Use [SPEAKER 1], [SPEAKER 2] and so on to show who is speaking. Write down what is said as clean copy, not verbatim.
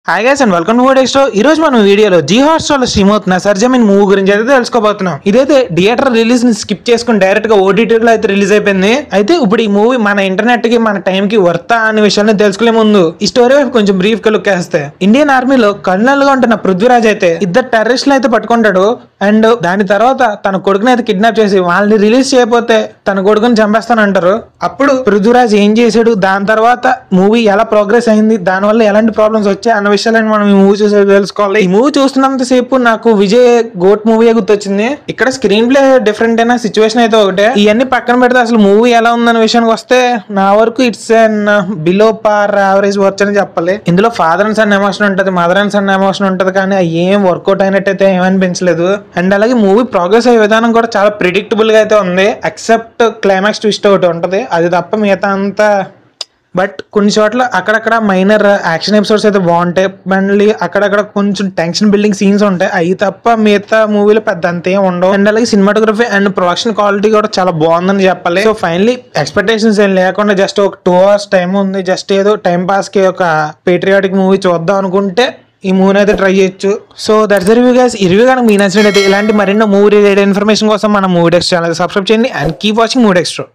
[SPEAKER 1] Hi guys and welcome to movie Dextro. ఈ రోజు మనం వీడియోలో జీ హాట్‌స్టార్ లో స్ట్రీమ్ అవుతున్న సర్జమీన్ మూవీ గురించి అయితే తెలుసుకోబోతున్నాం. ఇదైతే థియేటర్ రిలీజ్ ని స్కిప్ చేసుకుని డైరెక్ట్ గా ఓటీటీ లో అయితే రిలీజ్ అయిపోయింది. అయితే ఇప్పుడు ఈ మూవీ మన ఇంటర్నెట్ కి మన టైం కి వర్తా అనే విషయాన్ని తెలుసుకునే ముందు ఈ స్టోరీ వైపు కొంచెం బ్రీఫ్ గా లుక్ వేస్తే, ఇండియన్ ఆర్మీలో కర్నల్ గా ఉంటున్న పృథ్వీరాజ్ అయితే ఇద్దరు టెర్రరిస్టులు అయితే పట్టుకుంటాడు. అండ్ దాని తర్వాత తన కొడుకుని అయితే కిడ్నాప్ చేసి వాళ్ళని రిలీజ్ చేయకపోతే తన కొడుకుని చంపేస్తానంటారు. అప్పుడు పృథ్వీరాజ్ ఏం చేశాడు, దాని తర్వాత మూవీ ఎలా ప్రోగ్రెస్ అయింది, దాని వల్ల ఎలాంటి ప్రాబ్లమ్స్ వచ్చాయి అన్న విషయాలను మనం ఈ మూవీ చూసే తెలుసుకోవాలి. ఈ మూవీ చూస్తున్నంత సేపు నాకు విజయ్ గోట్ మూవీ గుర్తొచ్చింది. ఇక్కడ స్క్రీన్ ప్లే డిఫరెంట్ అయినా సిచ్యువేషన్ అయితే ఒకటే. ఇవన్నీ పక్కన పెడితే అసలు మూవీ ఎలా ఉందన్న విషయానికి వస్తే నా వరకు it's an below par average virtue అని చెప్పాలి. ఇందులో ఫాదర్ అండ్ సన్ ఎమోషన్ ఉంటది, మదర్ అండ్ సన్ ఎమోషన్ ఉంటది, కానీ అది ఏం వర్కౌట్ అయినట్టయితే ఏమనిపించలేదు. అండ్ అలాగే మూవీ ప్రోగ్రెస్ అయ్యే విధానం కూడా చాలా ప్రిడిక్టబుల్ గా అయితే ఉంది, ఎక్సెప్ట్ క్లైమాక్స్ ట్విస్ట్ ఒకటి ఉంటది, అది తప్ప మిగతా అంతా. బట్ కొన్ని చోట్ల అక్కడక్కడ మైనర్ యాక్షన్ ఎపిసోడ్స్ అయితే బాగుంటాయి, మళ్ళీ అక్కడక్కడ కొంచెం టెన్షన్ బిల్డింగ్ సీన్స్ ఉంటాయి, అవి తప్ప మిగతా మూవీలో పెద్ద అంతే ఉండవు. అండ్ అలాగే సినిమాటోగ్రఫీ అండ్ ప్రొడక్షన్ క్వాలిటీ కూడా చాలా బాగుందని చెప్పాలి. సో ఫైనలీ ఎక్స్పెక్టేషన్స్ ఏం లేకుండా జస్ట్ ఒక 2 hours టైం ఉంది, జస్ట్ ఏదో టైం పాస్ కి ఒక పేట్రియాటిక్ మూవీ చూద్దాం అనుకుంటే ఈ మూవీని అయితే ట్రై చేయొచ్చు. So that's the review guys. ఈ రివ్యూ కనుక మీకు నచ్చినట్లయితే ఇలాంటి మరిన్నో మూవీ రిలేటెడ్ ఇన్ఫర్మేషన్ కోసం మన మూవీ డెక్స్ట్రో ఛానల్ సబ్స్క్రైబ్ చేయండి and keep watching movie Dextro.